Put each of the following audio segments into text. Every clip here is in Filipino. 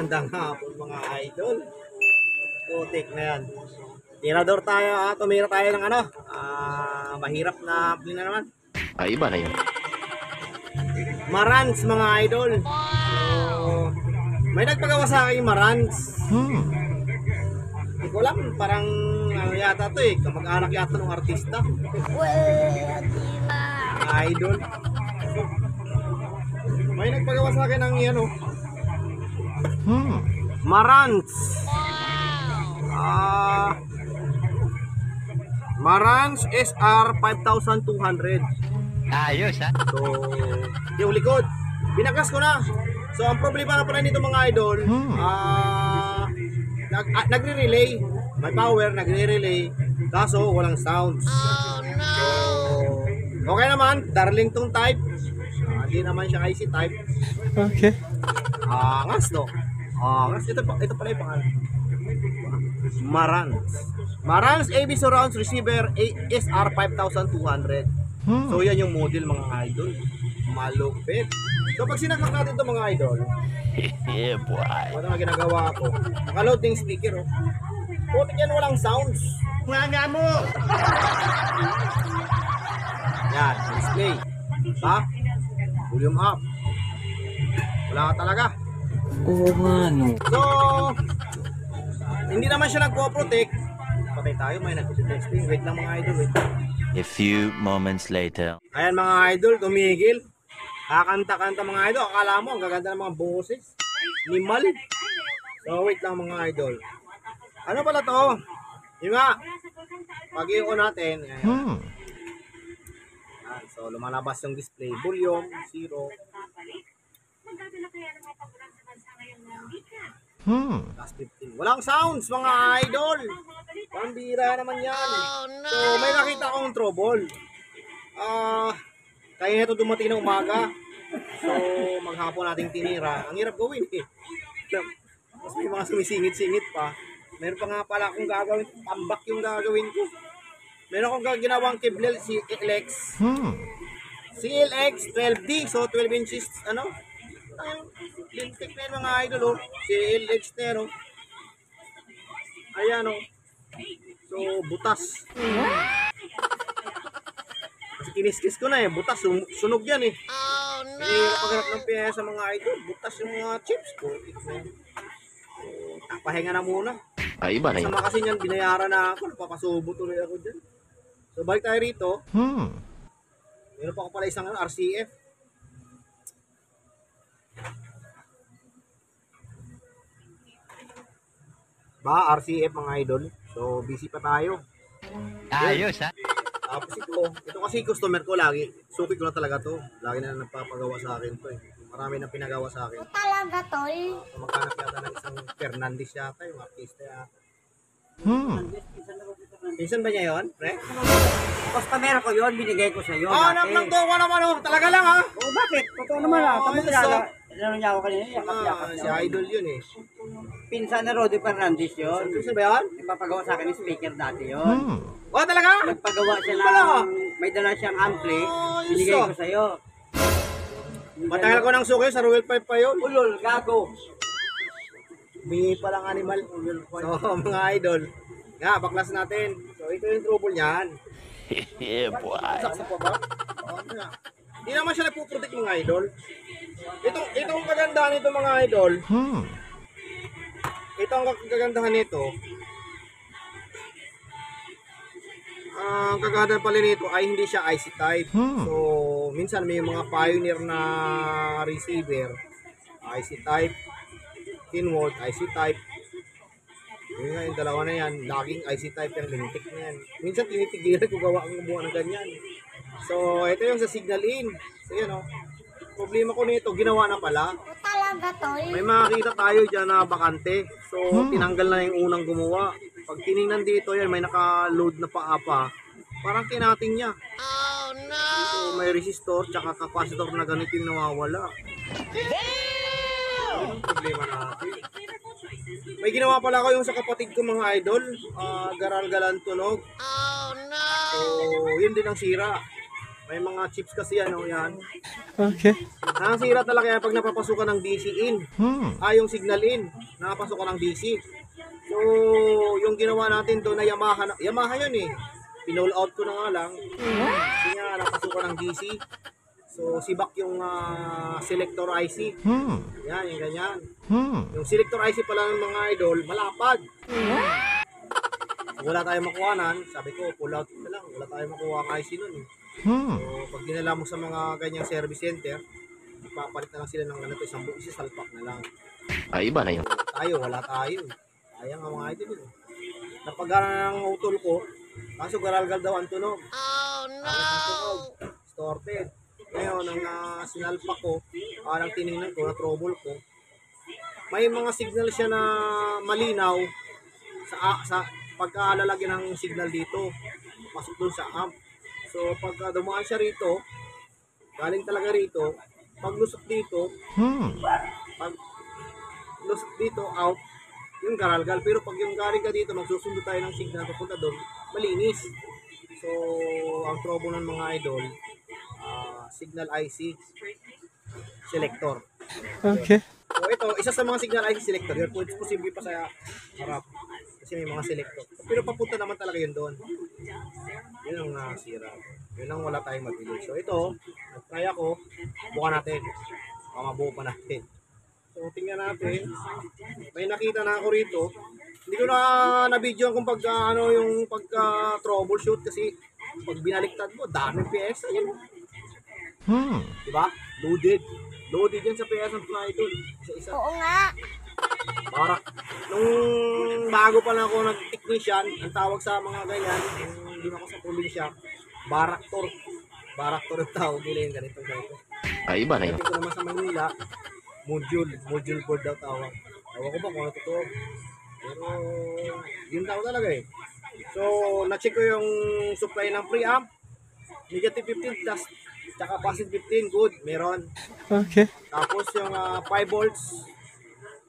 Magandang hapon mga idol. Putik na yan. Tirador tayo, tumira tayo ng ano. Mahirap na play na naman. Iba na yun. Marantz mga idol. So, may nagpagawa sa akin yung Marantz. Hindi ko alam, parang ano yata to eh. Kamag-anak yata ng artista. Mga idol. May nagpagawa sa akin ng ano. Marantz. Marantz SR 5200. Ayos ha. So, yung likod, binagas ko na. So, ang problema na pala nito mga idol, nagre-relay. May power, nagre-relay. Kaso, walang sounds. So, okay naman, Darlington type. Hindi naman siya IC type. Okay. Angas, no? Angas. Ito pala yung pangalan. Marantz AB Surround Receiver SR 5200. So yan yung model mga idol. Malupit. So pag sinakmak natin ito mga idol, Yeah boy. ano na ginagawa ko? Nakaload yung speaker, oh. Putik yan, walang sounds. Nga mo! Yan, display. Back. Volume up. Wala ka talaga. Oo nga no. So, hindi naman siya nagpo-protect. Patay tayo, may nagpo-protect. Wait lang mga idol, wait. A few moments later. Ayan mga idol, tumigil. Kakanta-kanta mga idol. Akala mo, ang gaganda ng mga boses. Limal. So, wait lang mga idol. Ano pala to? Yung nga, pag-i-on natin. Ayan. So, lumalabas yung display. Volume, 0. Last 15. Walang sounds mga idol. Pambira naman yan. So, may nakita akong trouble. Kaya nito dumating ng umaga. So, maghapon nating tinira. Ang hirap gawin eh. Mas may mga sumisingit-singit pa. Meron pa nga pala akong gagawin. Tambak yung gagawin ko. Meron akong ginawang cable CLX. CLX 12D. So, 12 inches, ano? Lintik na yun mga idol, oh. CLX na yan, oh. Ayan, oh. So, butas. Kasi kiniskis ko na eh. Butas, sunog yan eh. Hindi pagharap ng pyesa mga idol. Butas yung mga chips ko. So, pahinga na muna. Iba na yun. Sama kasi niyan, binayaran na ako. Napapasubo tuloy ako dyan. So, balik tayo rito. Meron pa ako pala isang RCF. RCF mga idol. So, busy pa tayo. Ayos ha. Tapos ito kasi customer ko lagi. Suki ko na talaga to. Lagi na nagpapagawa sa akin to eh. Marami na pinagawa sa akin. Talaga tol. So, maghanap yata ng isang Fernandez yata, yung artista yata. Pinsan ba niya yun, pre? Customer ko yun, binigay ko sa iyo. Nagtuwa naman oh. Talaga lang ha. Oh, bakit? Totoo naman ah. Tapos ano niya ako kanina, yakap-yakap Si niya. idol yun eh. Pinsan na Roddy Fernandez yun. Pinsan ba yun? Ipapagawa sa akin ng speaker dati yun. Talaga? Nagpagawa siya Wala. ng, may dala siyang ampli, binigay ko sa iyo. Matagal ko ng suki sa Royal 5 pa yun. Ulol, gago. Bingi pa lang animal. So, mga idol. Nga, baklas natin. So, ito yung trouble niyan. Yeah boy. Saksak pa ba? Hindi naman siya nagpuprotect mga idol. Itong kagandahan nito mga idol. Ito ang kagandahan nito. Ang kagandahan pala nito ay hindi siya IC type. So, minsan may mga pioneer na receiver. IC type. 10 volt, IC type. Yun nga, yung dalawa na yan, laging IC type yung lintik na yan. Minsan tinitigilan ko gawa ang gumawa ng ganyan. So, ito yung sa signal in. So, yun o. Problema ko nito, ginawa na pala. Talaga tol. May makikita tayo dyan na bakante. So, tinanggal na yung unang gumawa. Pag tinignan dito yan, may naka-load na paapa. Parang kinating niya. Oh, no! So, may resistor, tsaka capacitor na ganito yung nawawala. Yun ang problema natin. May ginawa pala ko yung sa kapatid ko mga idol. Garal-galan tunog. Oh no! So, yun din ang sira. May mga chips kasi ano yan. Okay. Ang sira talaga yan pag napapasukan ng DC in. Yung signal in. Napapasukan ng DC. So, yung ginawa natin doon na Yamaha yun eh. Pinol out ko na nga lang. Kasi nga napasukan ng DC. So, sibak yung selector IC. Yan, yung ganyan. Yung selector IC pala ng mga idol, malapad. Wala tayong makuhanan, sabi ko, pull out na lang. Wala tayong makuha ng IC nun eh. So, pag dinala mo sa mga ganyang service center, ipapalit na lang sila ng ganito, isang buong salpak na lang. Iba na yun. Tayo, wala tayo. Sayang ang mga idol eh. Napagana ng utol ko, kaso garalgal daw ang tunog. Oh no! Distorted. Ngayon, ang sinalpak ko, nang tinignan ko, na-trouble ko, may mga signal siya na malinaw sa pagkalalagyan ng signal dito. Pasok dun sa amp. So, pag dumaan siya rito, galing talaga rito, pag lusot dito, pag lusot dito, out, yung garalgal. Pero pag yung galing ka dito, magsusundo tayo ng signal papunta doon, malinis. So, ang trouble ng mga idol, signal IC selector. Okay. So ito, isa sa mga signal IC selector, yun po, posible pa sa harap. Kasi may mga selector. Pero papunta naman talaga yun doon. Yun ang nasira. Yun ang wala tayong mabili. So ito, nag-try ako, buka natin. Mabuo pa natin. So tingnan natin. May nakita na ako rito. Hindi ko na video kung yung troubleshoot kasi pag binaliktad mo, daming PS yan. Diba? Loaded. Loaded yan sa PS ng idol. Isa-isa. Oo nga. Para nung bago pa lang ako nag-technician, ang tawag sa mga ganyan, yung doon ako sa probinsya, baraktor. Baraktor yung tawag nila yung ganito. Iba na yun. Ito naman sa Manila, module board daw tawag. Tawag ko ba kung ano totoo? Pero yun tawag talaga eh. So, na-check ko yung supply ng preamp. Negative 15 plus tsaka positive 15, good, meron. Okay. Tapos yung 5 volts,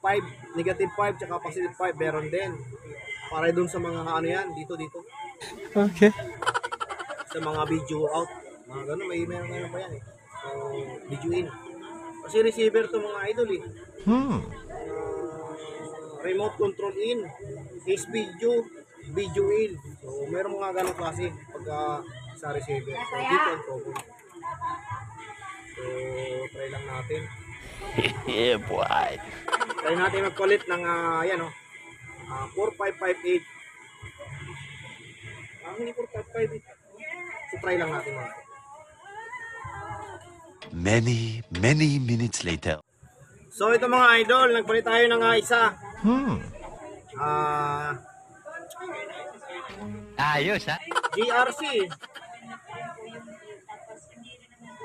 5, negative 5 tsaka positive 5, meron din. Para dun sa mga ano yan, dito. Okay. Sa mga video out, mga ganun, meron pa yan eh. So, video in. Kasi receiver to mga idol eh. Remote control in, is video in. So, meron mga ganun klase pag sa receiver. So, dito ang trouble. So, try lang natin. Yeah, boy. Try natin magpalit ng, 4558. Hindi 4558. So, try lang natin mga. Many minutes later. So, ito mga idol, nagpalit tayo ng isa. Ayos, ha?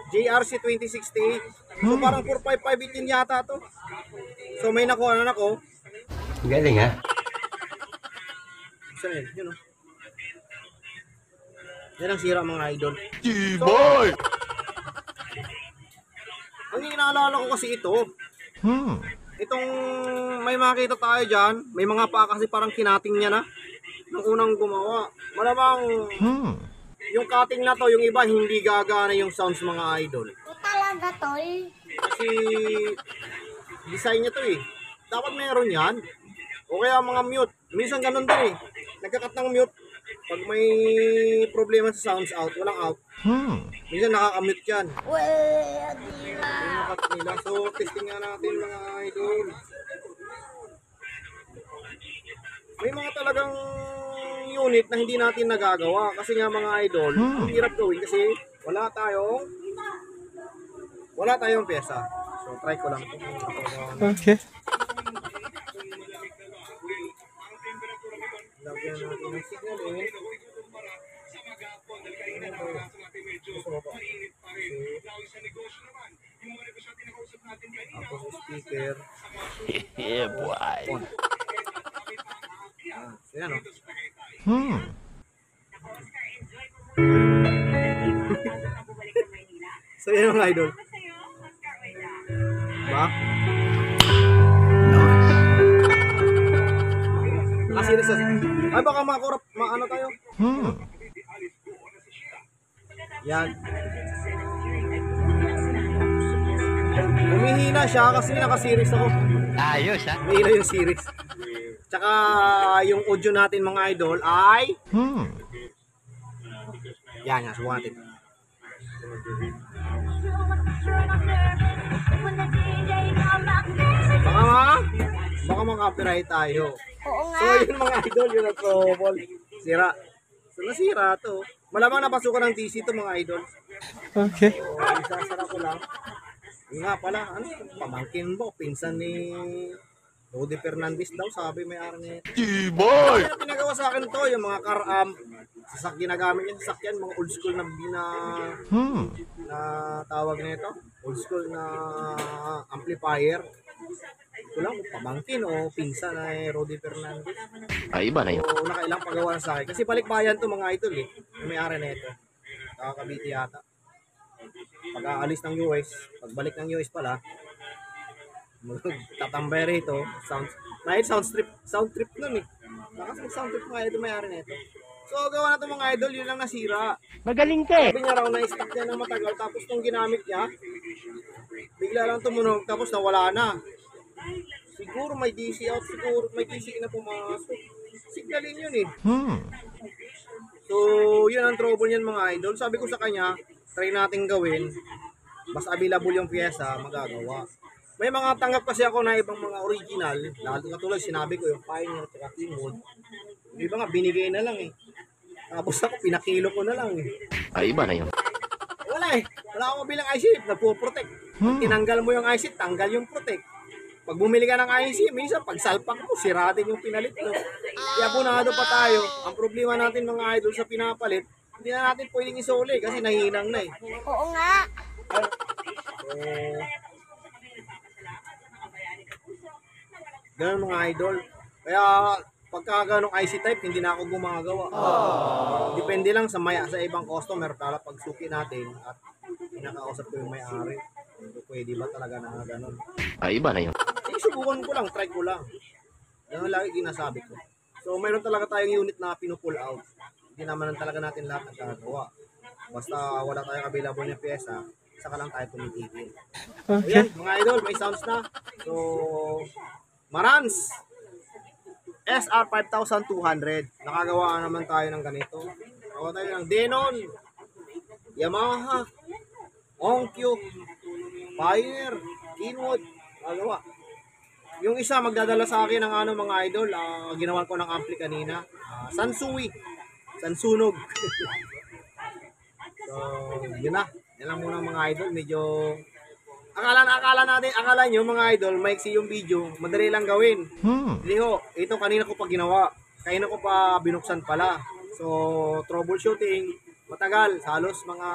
JRC 2068. So parang 45518 yata to. So may nakuha na ako. Galing, ha? Saan yun? Yun o. Yan ang sira mga idol. Boy! Ang inaalala ko kasi ito. Itong may makita tayo dyan. May mga pa kasi parang kinating niya na. Nung unang gumawa. Malamang yung cutting na to, yung iba hindi gagana yung sounds mga idol. Ito talaga, tol. Kasi design niya to eh. Dapat meron yan. O kaya mga mute. Minsan ganun din eh. Nagkakat ng mute. Pag may problema sa sounds out, walang out. Minsan nakakamute yan. Well, di ba? Yung nakat nila. So testing nga natin mga idol. May mga talagang unit na hindi natin nagagawa. Kasi nga mga idol, ang hirap gawin kasi wala tayong pyesa. So try ko lang ito. Okay. Lagyan natin ng signal eh. Tapos speaker. Yeah, boy. Ayan o. So yan mga idol. Diba? Kasi ay baka makorap, maano tayo? Yan. Humihina siya kasi naka-series ako. Ayos ha? Humihina yung series. Tsaka yung audio natin mga idol ay yan, subukan natin. Baka maka-copyright tayo. Oo nga. So yun mga idol, yun ang trouble. Sira. So nasira to. Malamang napasukan ng TC to mga idol. Okay. So isasara ko lang. Yun nga pala, ano, pamangkin mo, pinsan ni Rudy Fernandez daw, sabi may ari nito. G-Boy! Kaya pinagawa sa akin to, yung mga car-am, ginagamit yung sasakyan, mga old school na na tawag nito, old school na amplifier. Ito lang, pamangkin o pinsan na Rudy Fernandez. Ay, iba na yun. So, nakailang pagawa sa akin. Kasi balikbayan to mga idol eh. Yung may ari nito. Nakakabiti yata. Pag aalis ng US, pagbalik ng US pala, tatambay rito, sound trip nun eh. Nakasag sound trip mga idol may-ari nito. So gawa na ito mga idol, yun lang nasira. Magaling ka eh. Sabi niya raw na stock niya ng matagal, tapos nung ginamit niya, bigla lang tumunog, tapos nawala na. Siguro may DC out, siguro may DC na pumasok. Signalin yun eh. So yun ang trouble niyan mga idol. Sabi ko sa kanya, try natin gawin, mas available yung pyesa, magagawa. May mga tanggap kasi ako na ibang mga original, lalo katulad sinabi ko yung Pioneer at Keywood. Yung iba nga binigay na lang eh. Tapos ako pinakilo ko na lang eh. Ay, iba na yun. Wala eh. Wala akong mabilang IC, nagpo-protect. Pag tinanggal mo yung IC, tanggal yung protect. Pag bumili ka ng IC, minsan pag salpak mo, sira din yung pinalit mo. Kaya punado pa tayo. Ang problema natin mga idol sa pinapalit, hindi na natin pwedeng isole kasi nahinang na eh. Oo nga. So, ganun mga idol. Kaya pagka ganong IC type, hindi na ako gumagawa. Depende lang sa ibang customer para pagsuki natin at pinakausap ko yung may-ari. Pwede ba talaga na ganun? Ay, iba na yun. Subukan ko lang, try ko lang. Ganun lagi ginasabi ko. So mayroon talaga tayong unit na pinupull out. Hindi naman talaga natin lahat nagagawa. Basta wala tayong available na pyesa, saka lang tayo tumitigil. Okay. Ayan, mga idol, may sounds na. So, Marantz SR 5200. Nakagawa naman tayo ng ganito. Nakagawa tayo ng Denon, Yamaha, Onkyo, Pioneer, Keywood. Nakagawa. Yung isa magdadala sa akin ng mga idol, ginawan ko ng ampli kanina. Sansui. Sansunog. So, yun na. Yan lang muna mga idol. Medyo akala nyo mga idol, maiksi yung video, madali lang gawin. Hindi ho, ito kanina ko pa ginawa. Kanina ko pa binuksan pala. So, troubleshooting, matagal. Halos mga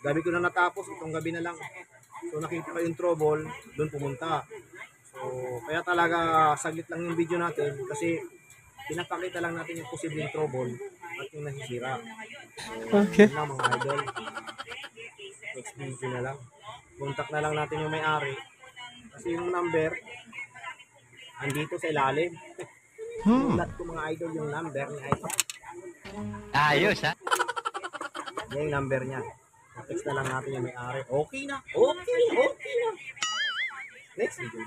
gabi ko na natapos, itong gabi na lang. So, nakita ko yung trouble, doon pumunta. So, kaya talaga saglit lang yung video natin kasi pinapakita lang natin yung posibleng trouble at yung nasisira. So, Okay. yun lang mga idol. Next video na lang. Contact na lang natin yung may-ari. Kasi yung number, andito sa ilalim. Ulat ko mga idol yung number ni idol. Ayos ha? Yan yung number niya. Text na lang natin yung may-ari. Okay na. Okay na. Next video.